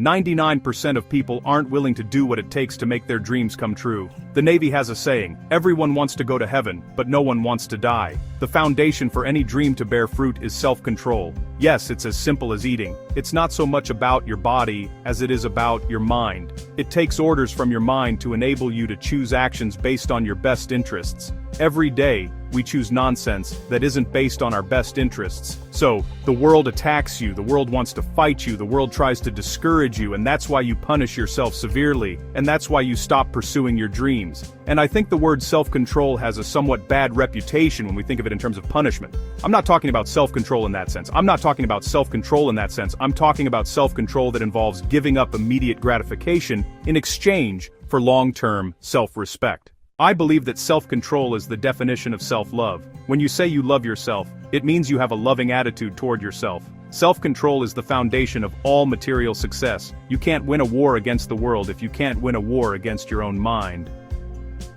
99% of people aren't willing to do what it takes to make their dreams come true. The Navy has a saying, everyone wants to go to heaven, but no one wants to die. The foundation for any dream to bear fruit is self-control. Yes, it's as simple as eating. It's not so much about your body as it is about your mind. It takes orders from your mind to enable you to choose actions based on your best interests. Every day, we choose nonsense that isn't based on our best interests. So, the world attacks you, the world wants to fight you, the world tries to discourage you, and that's why you punish yourself severely, and that's why you stop pursuing your dreams. And I think the word self-control has a somewhat bad reputation when we think of it in terms of punishment. I'm not talking about self-control in that sense. I'm not talking about self-control in that sense. I'm talking about self-control that involves giving up immediate gratification in exchange for long-term self-respect. I believe that self-control is the definition of self-love. When you say you love yourself, it means you have a loving attitude toward yourself. Self-control is the foundation of all material success. You can't win a war against the world if you can't win a war against your own mind.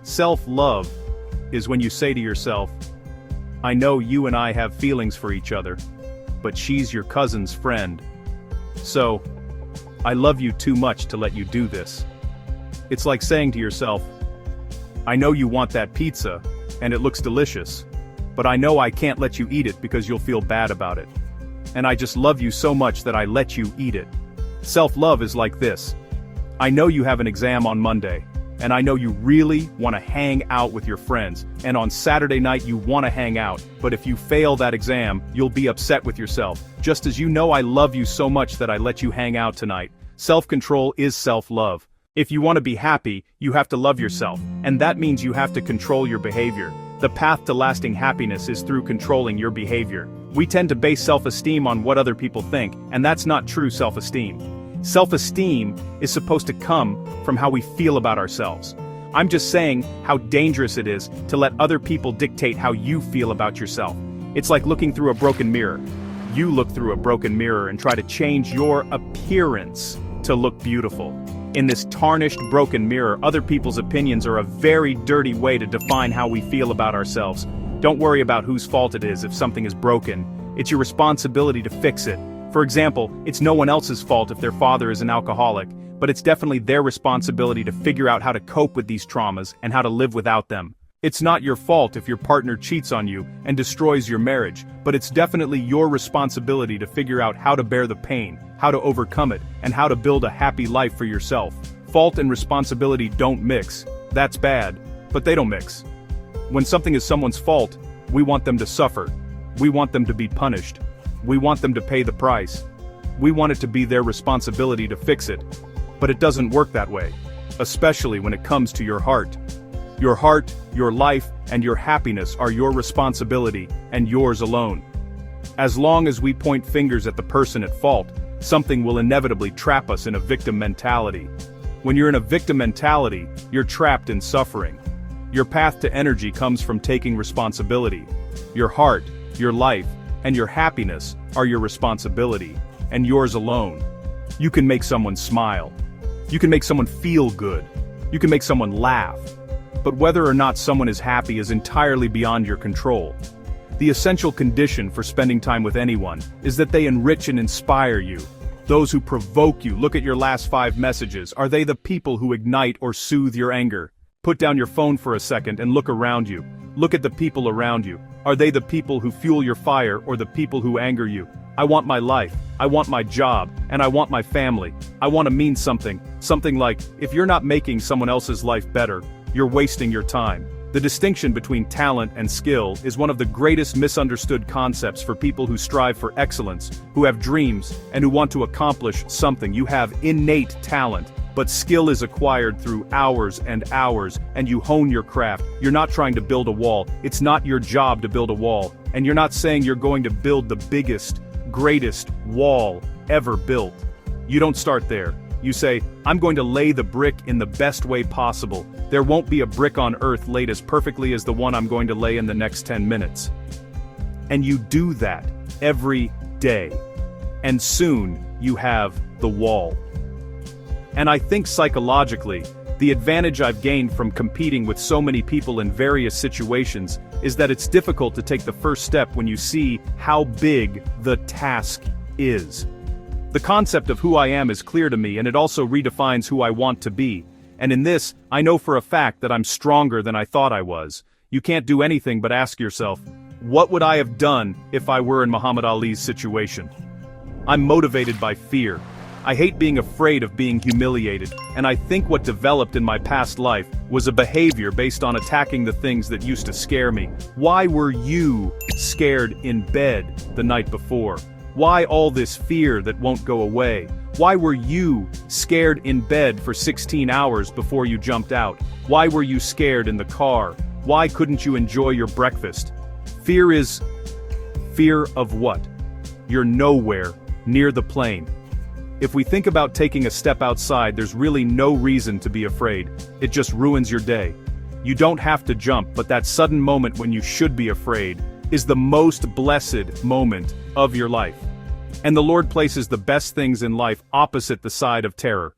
Self-love is when you say to yourself, I know you and I have feelings for each other, but she's your cousin's friend. So, I love you too much to let you do this. It's like saying to yourself, I know you want that pizza, and it looks delicious, but I know I can't let you eat it because you'll feel bad about it. And I just love you so much that I let you eat it. Self-love is like this. I know you have an exam on Monday, and I know you really want to hang out with your friends, and on Saturday night you want to hang out, but if you fail that exam, you'll be upset with yourself, just as you know I love you so much that I let you hang out tonight. Self-control is self-love. If you want to be happy, you have to love yourself, and that means you have to control your behavior. The path to lasting happiness is through controlling your behavior. We tend to base self-esteem on what other people think, and that's not true self-esteem. Self-esteem is supposed to come from how we feel about ourselves. I'm just saying how dangerous it is to let other people dictate how you feel about yourself. It's like looking through a broken mirror. You look through a broken mirror and try to change your appearance to look beautiful. In this tarnished, broken mirror, other people's opinions are a very dirty way to define how we feel about ourselves. Don't worry about whose fault it is if something is broken. It's your responsibility to fix it. For example, it's no one else's fault if their father is an alcoholic, but it's definitely their responsibility to figure out how to cope with these traumas and how to live without them. It's not your fault if your partner cheats on you and destroys your marriage, but it's definitely your responsibility to figure out how to bear the pain, how to overcome it, and how to build a happy life for yourself. Fault and responsibility don't mix. That's bad, but they don't mix. When something is someone's fault, we want them to suffer. We want them to be punished. We want them to pay the price. We want it to be their responsibility to fix it. But it doesn't work that way, especially when it comes to your heart. Your heart, your life, and your happiness are your responsibility, and yours alone. As long as we point fingers at the person at fault, something will inevitably trap us in a victim mentality. When you're in a victim mentality, you're trapped in suffering. Your path to energy comes from taking responsibility. Your heart, your life, and your happiness are your responsibility, and yours alone. You can make someone smile. You can make someone feel good. You can make someone laugh. But whether or not someone is happy is entirely beyond your control. The essential condition for spending time with anyone is that they enrich and inspire you. Those who provoke you. Look at your last 5 messages. Are they the people who ignite or soothe your anger? Put down your phone for a second and look around you. Look at the people around you. Are they the people who fuel your fire or the people who anger you? I want my life, I want my job, and I want my family. I want to mean something. Something like, if you're not making someone else's life better, you're wasting your time. The distinction between talent and skill is one of the greatest misunderstood concepts for people who strive for excellence, who have dreams, and who want to accomplish something. You have innate talent, but skill is acquired through hours and hours, and you hone your craft. You're not trying to build a wall. It's not your job to build a wall, and you're not saying you're going to build the biggest, greatest wall ever built. You don't start there. You say, I'm going to lay the brick in the best way possible. There won't be a brick on earth laid as perfectly as the one I'm going to lay in the next 10 minutes. And you do that every day. And soon, you have the wall. And I think psychologically, the advantage I've gained from competing with so many people in various situations is that it's difficult to take the first step when you see how big the task is. The concept of who I am is clear to me, and it also redefines who I want to be. And in this, I know for a fact that I'm stronger than I thought I was. You can't do anything but ask yourself, what would I have done if I were in Muhammad Ali's situation? I'm motivated by fear. I hate being afraid of being humiliated, and I think what developed in my past life was a behavior based on attacking the things that used to scare me. Why were you scared in bed the night before? Why all this fear that won't go away? Why were you scared in bed for 16 hours before you jumped out? Why were you scared in the car? Why couldn't you enjoy your breakfast? Fear of what? You're nowhere near the plane. If we think about taking a step outside, there's really no reason to be afraid. It just ruins your day. You don't have to jump, but that sudden moment when you should be afraid is the most blessed moment of your life. And the Lord places the best things in life opposite the side of terror.